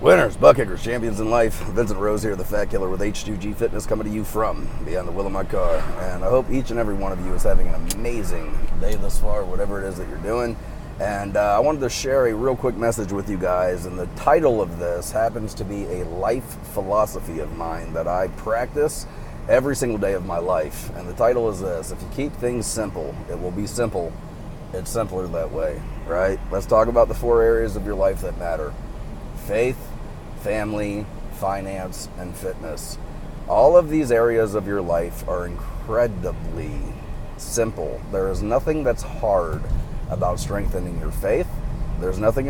Winners, butt kickers, champions in life. Vincent Rose here, the Fat Killer with H2G Fitness, coming to you from beyond the wheel of my car. And I hope each and every one of you is having an amazing day thus far, whatever it is that you're doing. And I wanted to share a real quick message with you guys. And the title of this happens to be a life philosophy of mine that I practice every single day of my life. And the title is this: if you keep things simple, it will be simple. It's simpler that way, right? Let's talk about the 4 areas of your life that matter: faith, family, finance, and fitness. All of these areas of your life are incredibly simple. There is nothing that's hard about strengthening your faith. There's nothing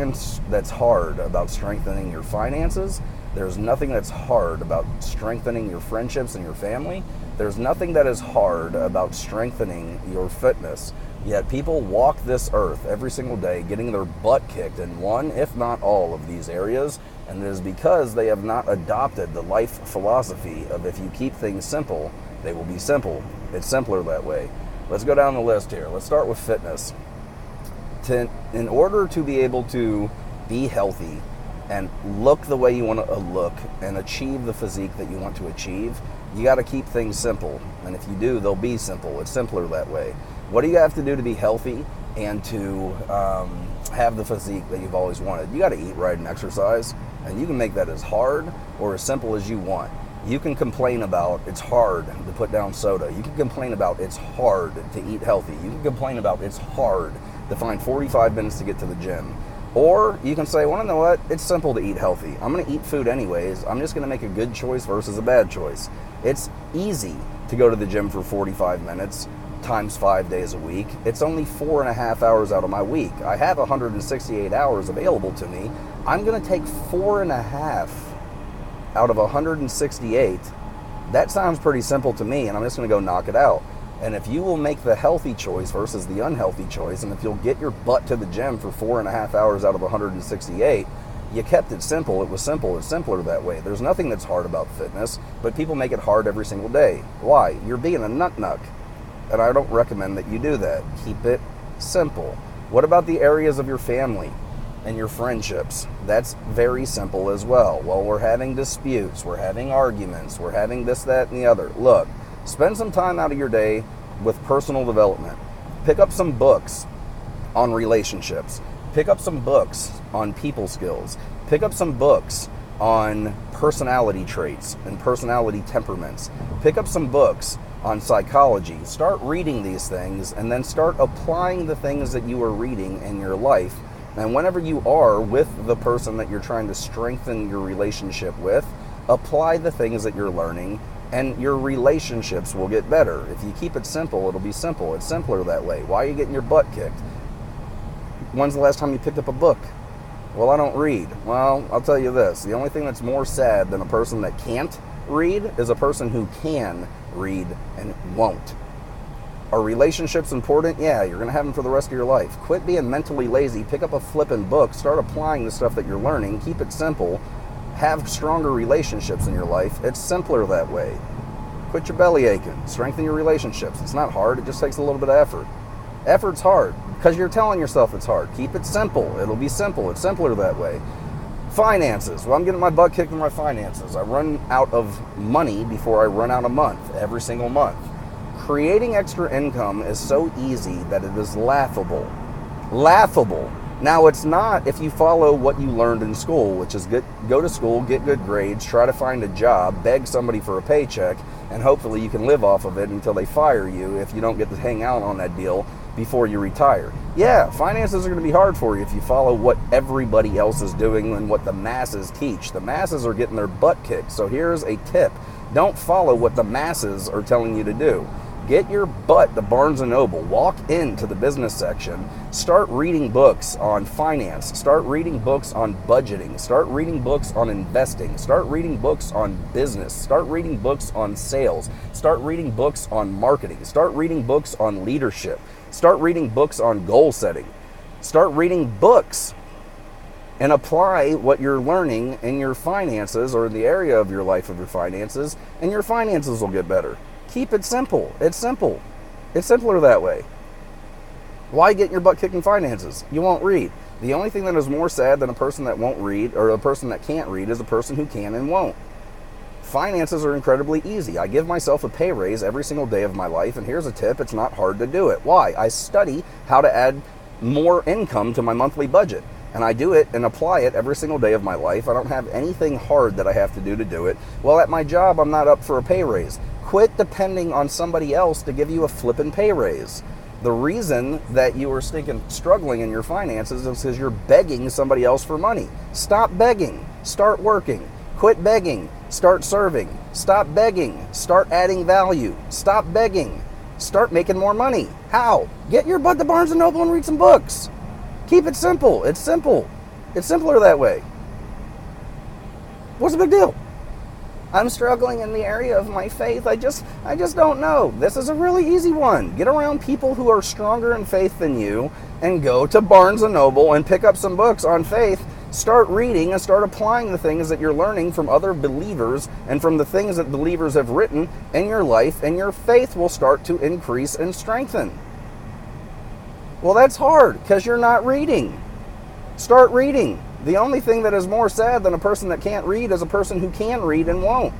that's hard about strengthening your finances. There's nothing that's hard about strengthening your friendships and your family. There's nothing that is hard about strengthening your fitness. Yet people walk this earth every single day getting their butt kicked in one, if not all, of these areas. And it is because they have not adopted the life philosophy of if you keep things simple, they will be simple. It's simpler that way. Let's go down the list here. Let's start with fitness. In order to be able to be healthy and look the way you want to look and achieve the physique that you want to achieve, you got to keep things simple. And if you do, they'll be simple. It's simpler that way. What do you have to do to be healthy and to have the physique that you've always wanted? You got to eat right and exercise, and you can make that as hard or as simple as you want. You can complain about it's hard to put down soda. You can complain about it's hard to eat healthy. You can complain about it's hard to find 45 minutes to get to the gym. Or you can say, well, you know what? It's simple to eat healthy. I'm going to eat food anyways. I'm just going to make a good choice versus a bad choice. It's easy to go to the gym for 45 minutes times 5 days a week. It's only 4.5 hours out of my week. I have 168 hours available to me. I'm going to take 4.5 out of 168. That sounds pretty simple to me, and I'm just going to go knock it out. And if you will make the healthy choice versus the unhealthy choice, and if you'll get your butt to the gym for 4.5 hours out of 168, you kept it simple. It was simple. It's simpler that way. There's nothing that's hard about fitness, but people make it hard every single day. Why? You're being a nut-nuck. And I don't recommend that you do that. Keep it simple. What about the areas of your family and your friendships? That's very simple as well. Well, we're having disputes, we're having arguments, we're having this, that, and the other. Look, spend some time out of your day with personal development. Pick up some books on relationships. Pick up some books on people skills. Pick up some books on personality traits and personality temperaments. Pick up some books on psychology. Start reading these things and then start applying the things that you are reading in your life. And whenever you are with the person that you're trying to strengthen your relationship with, apply the things that you're learning and your relationships will get better. If you keep it simple, it'll be simple. It's simpler that way. Why are you getting your butt kicked? When's the last time you picked up a book? Well, I don't read. Well, I'll tell you this. The only thing that's more sad than a person that can't read is a person who can read and won't. Are relationships important? Yeah, you're going to have them for the rest of your life. Quit being mentally lazy. Pick up a flippin' book. Start applying the stuff that you're learning. Keep it simple. Have stronger relationships in your life. It's simpler that way. Quit your belly aching. Strengthen your relationships. It's not hard. It just takes a little bit of effort. Effort's hard because you're telling yourself it's hard. Keep it simple. It'll be simple. It's simpler that way. Finances. Well, I'm getting my butt kicked in my finances. I run out of money before I run out of month, every single month. Creating extra income is so easy that it is laughable. Laughable. Now, it's not if you follow what you learned in school, which is go to school, get good grades, try to find a job, beg somebody for a paycheck, and hopefully you can live off of it until they fire you if you don't get to hang out on that deal before you retire. Yeah, finances are going to be hard for you if you follow what everybody else is doing and what the masses teach. The masses are getting their butt kicked. So here's a tip. Don't follow what the masses are telling you to do. Get your butt to Barnes & Noble. Walk into the business section. Start reading books on finance. Start reading books on budgeting. Start reading books on investing. Start reading books on business. Start reading books on sales. Start reading books on marketing. Start reading books on leadership. Start reading books on goal setting. Start reading books and apply what you're learning in your finances or in the area of your life of your finances, and your finances will get better. Keep it simple. It's simple. It's simpler that way. Why get your butt kicked in finances? You won't read. The only thing that is more sad than a person that won't read or a person that can't read is a person who can and won't. Finances are incredibly easy. I give myself a pay raise every single day of my life, and here's a tip, it's not hard to do it. Why? I study how to add more income to my monthly budget, and I do it and apply it every single day of my life. I don't have anything hard that I have to do it. Well, at my job, I'm not up for a pay raise. Quit depending on somebody else to give you a flippin' pay raise. The reason that you are struggling in your finances is because you're begging somebody else for money. Stop begging. Start working. Quit begging. Start serving. Stop begging. Start adding value. Stop begging. Start making more money. How? Get your butt to Barnes & Noble and read some books. Keep it simple. It's simple. It's simpler that way. What's the big deal? I'm struggling in the area of my faith. I just don't know. This is a really easy one. Get around people who are stronger in faith than you and go to Barnes & Noble and pick up some books on faith. Start reading and start applying the things that you're learning from other believers and from the things that believers have written in your life, and your faith will start to increase and strengthen. Well, that's hard because you're not reading. Start reading. The only thing that is more sad than a person that can't read is a person who can read and won't.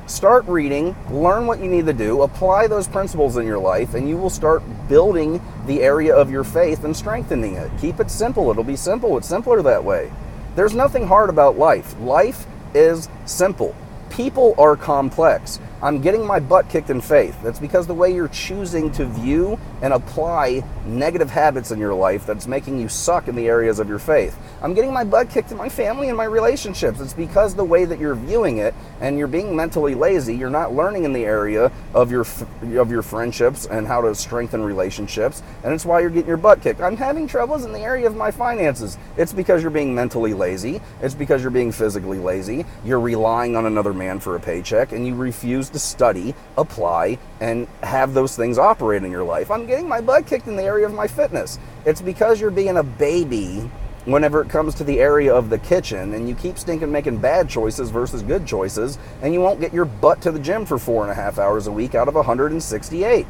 Start reading, learn what you need to do, apply those principles in your life, and you will start building the area of your faith and strengthening it. Keep it simple. It'll be simple. It's simpler that way. There's nothing hard about life. Life is simple. People are complex. I'm getting my butt kicked in faith. That's because the way you're choosing to view and apply negative habits in your life that's making you suck in the areas of your faith. I'm getting my butt kicked in my family and my relationships. It's because the way that you're viewing it, and you're being mentally lazy. You're not learning in the area of your friendships and how to strengthen relationships, and it's why you're getting your butt kicked. I'm having troubles in the area of my finances. It's because you're being mentally lazy. It's because you're being physically lazy. You're relying on another man for a paycheck, and you refuse to study, apply, and have those things operate in your life. I'm getting my butt kicked in the area of my fitness. It's because you're being a baby whenever it comes to the area of the kitchen, and you keep stinking making bad choices versus good choices, and you won't get your butt to the gym for 4.5 hours a week out of 168.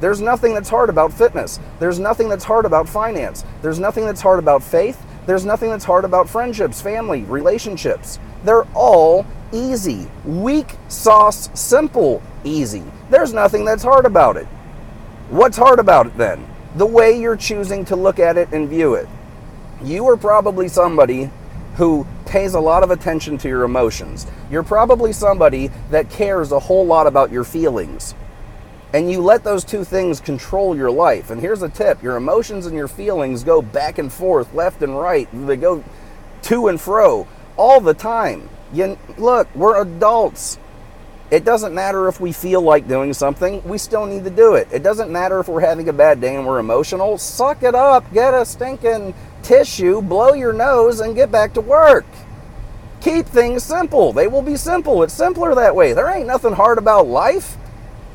There's nothing that's hard about fitness. There's nothing that's hard about finance. There's nothing that's hard about faith. There's nothing that's hard about friendships, family, relationships. They're all easy. Weak sauce, simple, easy. There's nothing that's hard about it. What's hard about it then? The way you're choosing to look at it and view it. You are probably somebody who pays a lot of attention to your emotions. You're probably somebody that cares a whole lot about your feelings. And you let those two things control your life. And here's a tip. Your emotions and your feelings go back and forth, left and right. They go to and fro all the time. Look, we're adults. It doesn't matter if we feel like doing something. We still need to do it. It doesn't matter if we're having a bad day and we're emotional. Suck it up. Get a stinking tissue, blow your nose, and get back to work. Keep things simple. They will be simple. It's simpler that way. There ain't nothing hard about life.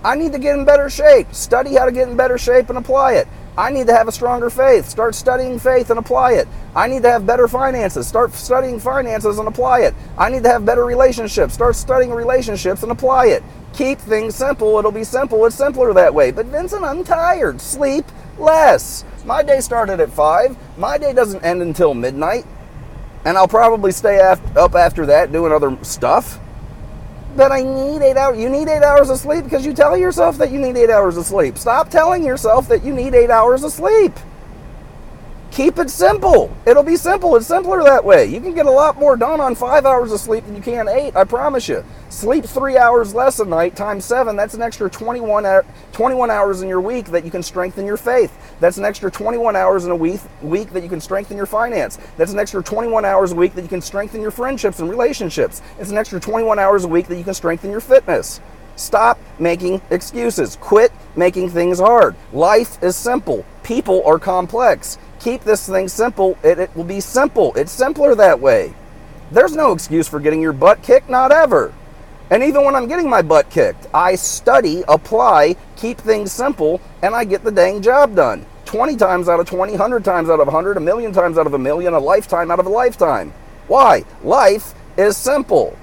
I need to get in better shape. Study how to get in better shape and apply it. I need to have a stronger faith. Start studying faith and apply it. I need to have better finances. Start studying finances and apply it. I need to have better relationships. Start studying relationships and apply it. Keep things simple. It'll be simple. It's simpler that way. But Vincent, I'm tired. Sleep less. My day started at 5. My day doesn't end until midnight. And I'll probably stay up after that doing other stuff. But I need 8 hours. You need 8 hours of sleep because you tell yourself that you need 8 hours of sleep. Stop telling yourself that you need 8 hours of sleep. Keep it simple. It'll be simple. It's simpler that way. You can get a lot more done on 5 hours of sleep than you can 8, I promise you. Sleep 3 hours less a night times 7. That's an extra 21 hours in your week that you can strengthen your faith. That's an extra 21 hours in a week that you can strengthen your finance. That's an extra 21 hours a week that you can strengthen your friendships and relationships. It's an extra 21 hours a week that you can strengthen your fitness. Stop making excuses. Quit making things hard. Life is simple. People are complex. Keep this thing simple. It will be simple. It's simpler that way. There's no excuse for getting your butt kicked, not ever. And even when I'm getting my butt kicked, I study, apply, keep things simple, and I get the dang job done. 20 times out of 20, 100 times out of 100, a million times out of a million, a lifetime out of a lifetime. Why? Life is simple.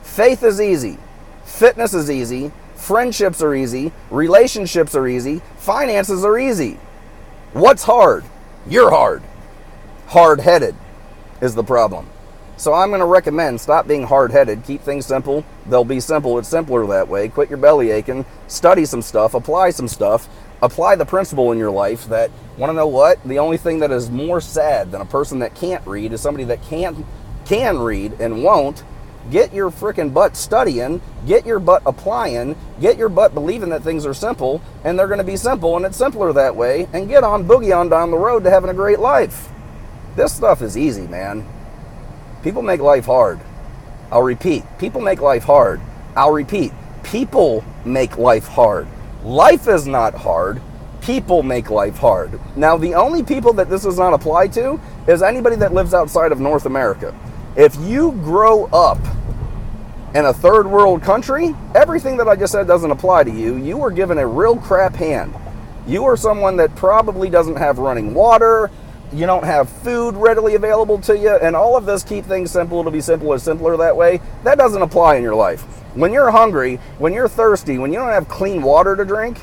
Faith is easy. Fitness is easy. Friendships are easy. Relationships are easy. Finances are easy. What's hard? You're hard. Hard-headed is the problem. So I'm going to recommend stop being hard-headed. Keep things simple. They'll be simple. It's simpler that way. Quit your belly aching. Study some stuff. Apply some stuff. Apply the principle in your life that, want to know what? The only thing that is more sad than a person that can't read is somebody that can read and won't. Get your freaking butt studying. Get your butt applying. Get your butt believing that things are simple, and they're going to be simple, and it's simpler that way. And get on, boogie on down the road to having a great life. This stuff is easy, man. People make life hard. I'll repeat. People make life hard. I'll repeat. People make life hard. Life is not hard. People make life hard. Now, the only people that this does not apply to is anybody that lives outside of North America. If you grow up in a third world country, everything that I just said doesn't apply to you. You are given a real crap hand. You are someone that probably doesn't have running water. You don't have food readily available to you, and all of this, keep things simple. It'll be simpler that way. That doesn't apply in your life. When you're hungry, when you're thirsty, when you don't have clean water to drink,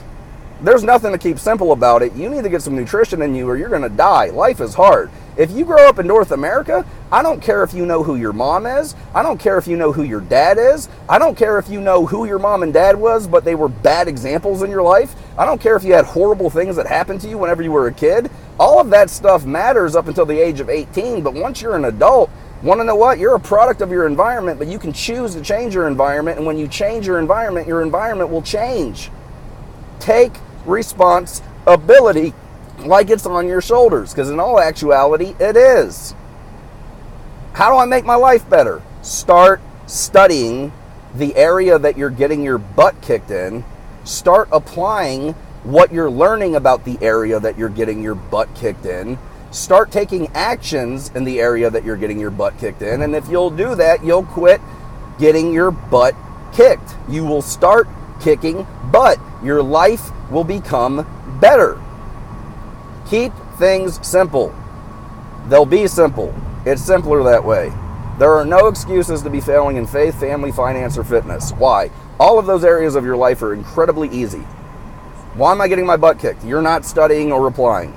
there's nothing to keep simple about it. You need to get some nutrition in you or you're going to die. Life is hard. If you grow up in North America, I don't care if you know who your mom is. I don't care if you know who your dad is. I don't care if you know who your mom and dad was, but they were bad examples in your life. I don't care if you had horrible things that happened to you whenever you were a kid. All of that stuff matters up until the age of 18, but once you're an adult, want to know what? You're a product of your environment, but you can choose to change your environment, and when you change your environment will change. Take responsibility like it's on your shoulders, because in all actuality, it is. How do I make my life better? Start studying the area that you're getting your butt kicked in. Start applying what you're learning about the area that you're getting your butt kicked in. Start taking actions in the area that you're getting your butt kicked in. And if you'll do that, you'll quit getting your butt kicked. You will start kicking butt. Your life will become better. Keep things simple. They'll be simple. It's simpler that way. There are no excuses to be failing in faith, family, finance, or fitness. Why? All of those areas of your life are incredibly easy. Why am I getting my butt kicked? You're not studying or applying.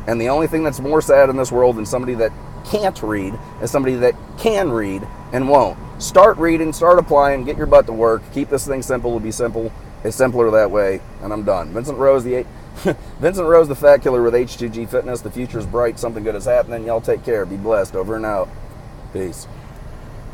And the only thing that's more sad in this world than somebody that can't read is somebody that can read and won't. Start reading, start applying, get your butt to work. Keep this thing simple. It'll be simple. It's simpler that way. And I'm done. Vincent Rose, the Fat Killer with H2G Fitness. The future's bright. Something good is happening. Y'all take care. Be blessed. Over and out. Peace.